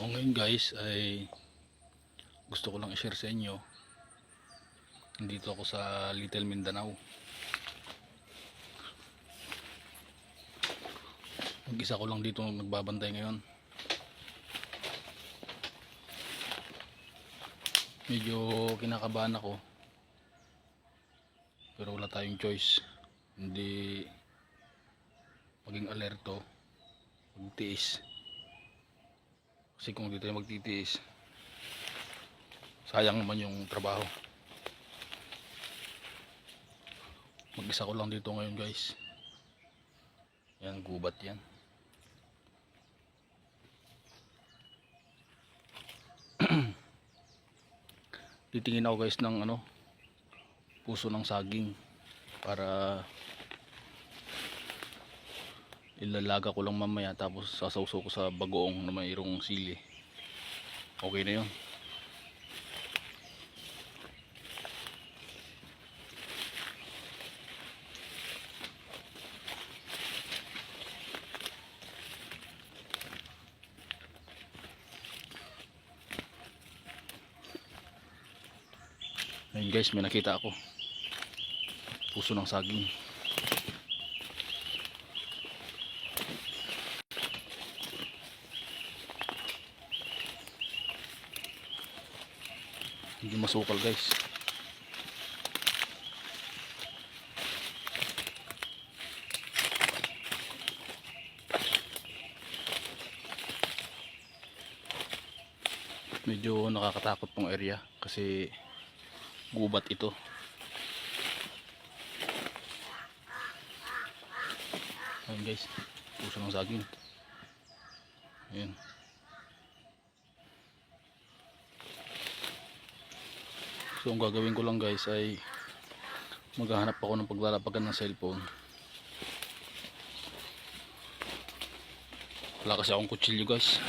Ngayon guys ay gusto ko lang i-share sa inyo. Nandito ako sa Little Mindanao. Mag-isa ko lang dito nagbabantay ngayon. Medyo kinakabahan ako, pero wala tayong choice, hindi maging alerto, magtiis. Kasi kung hindi tayo magtitiis, sayang naman yung trabaho. Mag-isa ko lang dito ngayon guys. Yan, gubat yan. Titingin ako guys ng puso ng saging para ilalaga ko lang mamaya, tapos sasawsaw ko sa bagoong na mayroong sili. Okay na yun. Ayun guys, may nakita ako, puso ng saging. Hindi masukal guys. Medyo nakakatakot tong area kasi gubat ito. Ayun guys, puso ng saging. Ayun. So ang gagawin ko lang guys ay maghahanap ako ng paglalapagan ng cellphone. Wala kasi akong kutsilyo guys.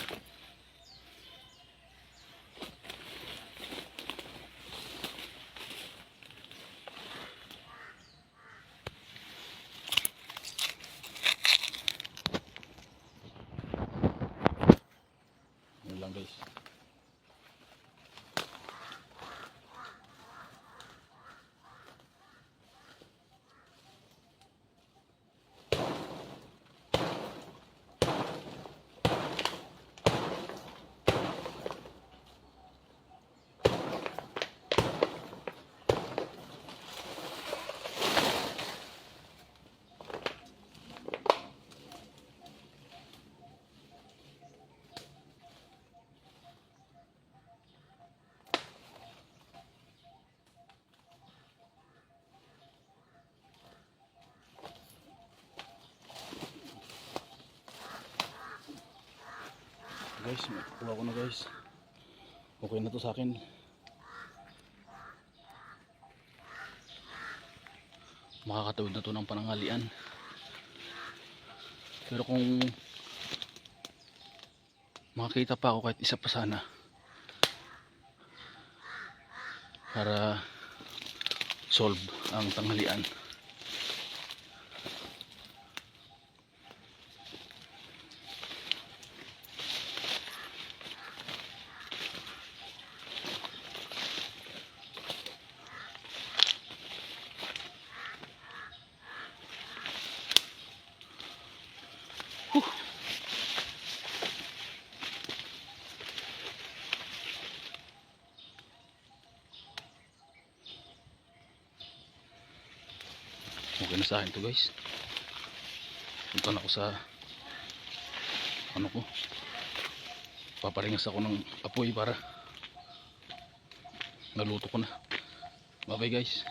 Yun lang guys. Guys, makuha ko na guys. Okay na to sa akin. Makakatawid na to ng pananghalian. Pero kung makakita pa ako kahit isa pa sana, para solve ang tanghalian. Okay na sa akin to guys. Punta na ako sa ko, paparingas ako ng apoy para naluto ko na. Bye bye guys.